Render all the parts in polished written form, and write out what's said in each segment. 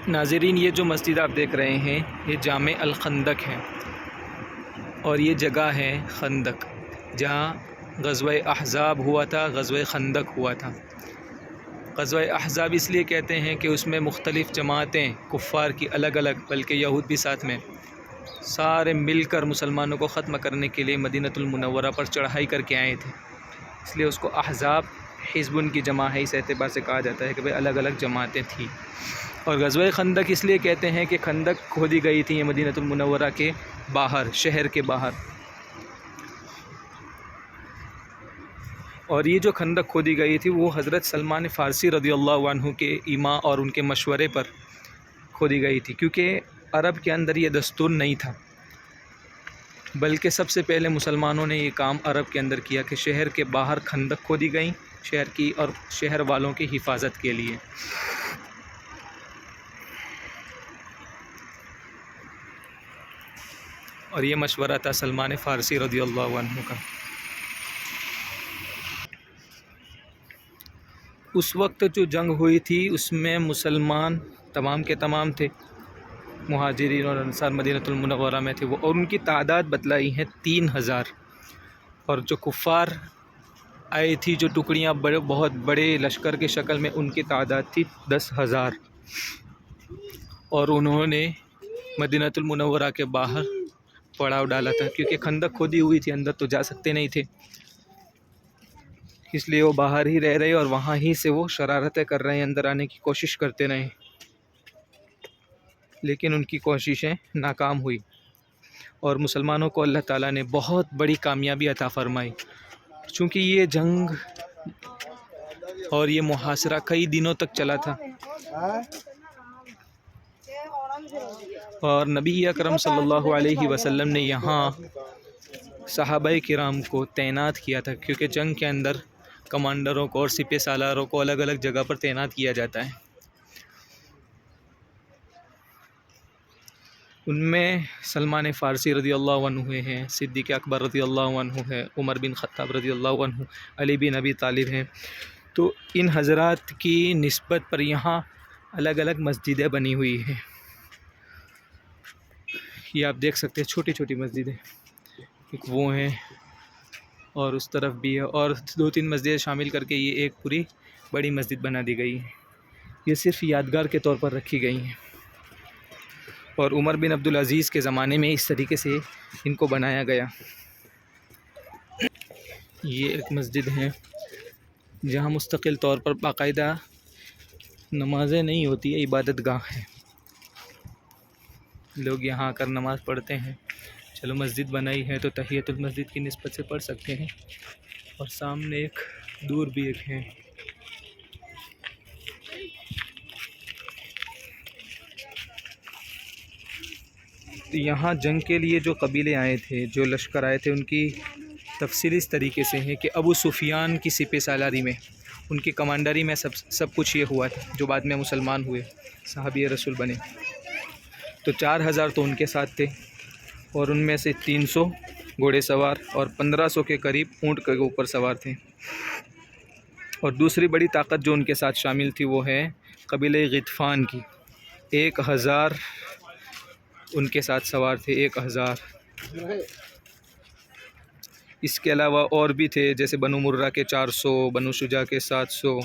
ناظرین، یہ جو مسجد آپ دیکھ رہے ہیں یہ جامع الخندق ہے، اور یہ جگہ ہے خندق، جہاں غزوہ احزاب ہوا تھا، غزوہ خندق ہوا تھا۔ غزوہ احزاب اس لیے کہتے ہیں کہ اس میں مختلف جماعتیں کفار کی الگ الگ، بلکہ یہود بھی ساتھ میں، سارے مل کر مسلمانوں کو ختم کرنے کے لیے مدینۃ المنورہ پر چڑھائی کر کے آئے تھے، اس لیے اس کو احزاب، حزب ان کی جمع ہے، اس اعتبار سے کہا جاتا ہے کہ بھئی الگ الگ جماعتیں تھیں۔ اور غزوہ خندق اس لیے کہتے ہیں کہ خندق کھودی گئی تھی یہ مدینۃ المنورہ کے باہر، شہر کے باہر، اور یہ جو خندق کھودی گئی تھی وہ حضرت سلمان فارسی رضی اللہ عنہ کے ایما اور ان کے مشورے پر کھودی گئی تھی، کیونکہ عرب کے اندر یہ دستور نہیں تھا، بلکہ سب سے پہلے مسلمانوں نے یہ کام عرب کے اندر کیا کہ شہر کے باہر خندق کھودی گئیں، شہر کی اور شہر والوں کی حفاظت کے لیے۔ اور یہ مشورہ تھا سلمان فارسی رضی اللہ عنہ کا۔ اس وقت جو جنگ ہوئی تھی اس میں مسلمان تمام کے تمام تھے، مہاجرین اور انصار مدینۃ المنورہ میں تھے وہ، اور ان کی تعداد بتلائی ہیں 3000، اور جو کفار آئی تھی، جو ٹکڑیاں بہت بڑے لشکر کے شکل میں، ان کی تعداد تھی 10,000، اور انہوں نے مدینۃ المنورہ کے باہر پڑاؤ ڈالا تھا، کیونکہ خندق کھودی ہوئی تھی، اندر تو جا سکتے نہیں تھے، اس لیے وہ باہر ہی رہ رہے اور وہاں ہی سے وہ شرارتیں کر رہے ہیں، اندر آنے کی کوشش کرتے رہے، لیکن ان کی کوششیں ناکام ہوئی، اور مسلمانوں کو اللہ تعالیٰ نے بہت بڑی کامیابی عطا فرمائی، چونکہ یہ جنگ اور یہ محاصرہ کئی دنوں تک چلا تھا، اور نبی اکرم صلی اللہ علیہ وسلم نے یہاں صحابہ کرام کو تعینات کیا تھا، کیونکہ جنگ کے اندر کمانڈروں کو اور سپہ سالاروں کو الگ الگ جگہ پر تعینات کیا جاتا ہے۔ ان میں سلمان فارسی رضی اللہ عنہ ہیں، صدیق اکبر رضی اللہ عنہ ہے، عمر بن خطاب رضی اللہ عنہ، علی بن ابی طالب ہیں، تو ان حضرات کی نسبت پر یہاں الگ الگ مسجدیں بنی ہوئی ہیں، یہ آپ دیکھ سکتے ہیں چھوٹی چھوٹی مسجدیں، ایک وہ ہیں اور اس طرف بھی ہے، اور 2-3 مسجدیں شامل کر کے یہ ایک پوری بڑی مسجد بنا دی گئی ہے، یہ صرف یادگار کے طور پر رکھی گئی ہیں، اور عمر بن عبدالعزیز کے زمانے میں اس طریقے سے ان کو بنایا گیا۔ یہ ایک مسجد ہے جہاں مستقل طور پر باقاعدہ نمازیں نہیں ہوتی ہے، عبادت گاہ ہے، لوگ یہاں آ کر نماز پڑھتے ہیں، چلو مسجد بنائی ہے تو تحیۃ المسجد کی نسبت سے پڑھ سکتے ہیں، اور سامنے ایک دور بھی ایک ہے۔ یہاں جنگ کے لیے جو قبیلے آئے تھے، جو لشکر آئے تھے، ان کی تفصیل اس طریقے سے ہے کہ ابو سفیان کی سپہ سالاری میں، ان کی کمانڈری میں سب کچھ یہ ہوا تھا، جو بعد میں مسلمان ہوئے، صحابی رسول بنے، تو 4000 تو ان کے ساتھ تھے، اور ان میں سے 300 گھوڑے سوار اور 1500 کے قریب اونٹ کے اوپر سوار تھے، اور دوسری بڑی طاقت جو ان کے ساتھ شامل تھی وہ ہے قبیلہ غطفان کی، 1000 ان کے ساتھ سوار تھے، 1000۔ اس کے علاوہ اور بھی تھے، جیسے بنو مرہ کے 400، بنو شجاع کے 700،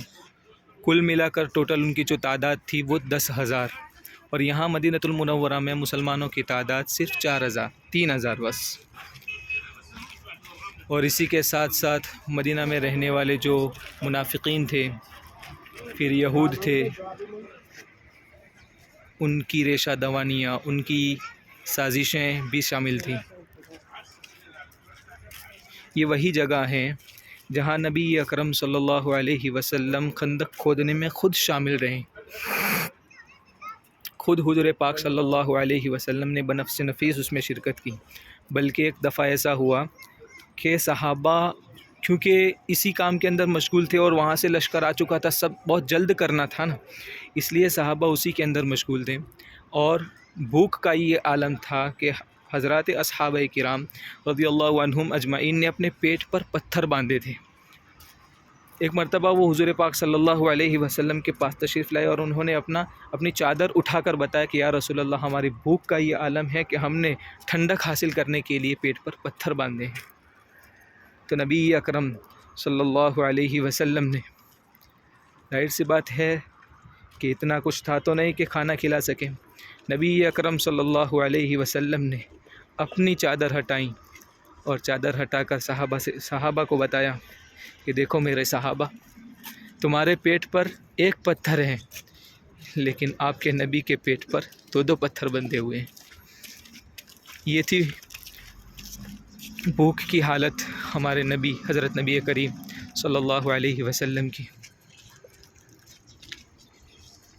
کل ملا کر ٹوٹل ان کی جو تعداد تھی وہ 10,000، اور یہاں مدینۃ المنورہ میں مسلمانوں کی تعداد صرف 3,000 بس، اور اسی کے ساتھ ساتھ مدینہ میں رہنے والے جو منافقین تھے، پھر یہود تھے، ان کی ریشہ دوانیاں، ان کی سازشیں بھی شامل تھیں۔ یہ وہی جگہ ہے جہاں نبی اکرم صلی اللہ علیہ وسلم خندق کھودنے میں خود شامل رہے، خود حضور پاک صلی اللہ علیہ وسلم نے بنفس نفیس اس میں شرکت کی، بلکہ ایک دفعہ ایسا ہوا کہ صحابہ کیونکہ اسی کام کے اندر مشغول تھے، اور وہاں سے لشکر آ چکا تھا، سب بہت جلد کرنا تھا نا، اس لیے صحابہ اسی کے اندر مشغول تھے، اور بھوک کا یہ عالم تھا کہ حضرات اصحابہ کرام رضی اللہ عنہم اجمعین نے اپنے پیٹ پر پتھر باندھے تھے، ایک مرتبہ وہ حضور پاک صلی اللہ علیہ وسلم کے پاس تشریف لائے اور انہوں نے اپنی چادر اٹھا کر بتایا کہ یا رسول اللہ ہماری بھوک کا یہ عالم ہے کہ ہم نے ٹھنڈک حاصل کرنے کے لیے پیٹ پر پتھر باندھے ہیں۔ تو نبی اکرم صلی اللہ علیہ وسلم نے، ظاہر سی بات ہے کہ اتنا کچھ تھا تو نہیں کہ کھانا کھلا سکیں، نبی اکرم صلی اللہ علیہ وسلم نے اپنی چادر ہٹائیں اور چادر ہٹا کر صحابہ کو بتایا کہ دیکھو میرے صحابہ، تمہارے پیٹ پر ایک پتھر ہے لیکن آپ کے نبی کے پیٹ پر دو پتھر بندھے ہوئے ہیں۔ یہ تھی بھوک کی حالت ہمارے نبی حضرت نبی کریم صلی اللہ علیہ وسلم کی،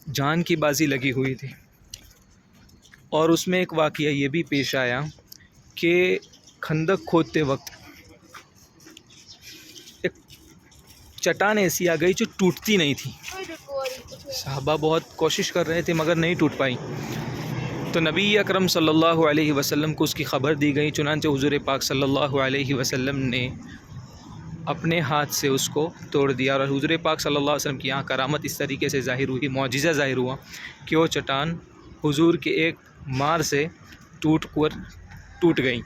جان کی بازی لگی ہوئی تھی۔ اور اس میں ایک واقعہ یہ بھی پیش آیا کہ خندق کھودتے وقت ایک چٹان ایسی آ گئی جو ٹوٹتی نہیں تھی، صحابہ بہت کوشش کر رہے تھے مگر نہیں ٹوٹ پائی، تو نبی اکرم صلی اللہ علیہ وسلم کو اس کی خبر دی گئی، چنانچہ حضور پاک صلی اللہ علیہ وسلم نے اپنے ہاتھ سے اس کو توڑ دیا، اور حضور پاک صلی اللہ علیہ وسلم کی یہاں کرامت اس طریقے سے ظاہر ہوئی، معجزہ ظاہر ہوا کہ وہ چٹان حضور کے ایک مار سے ٹوٹ گئی۔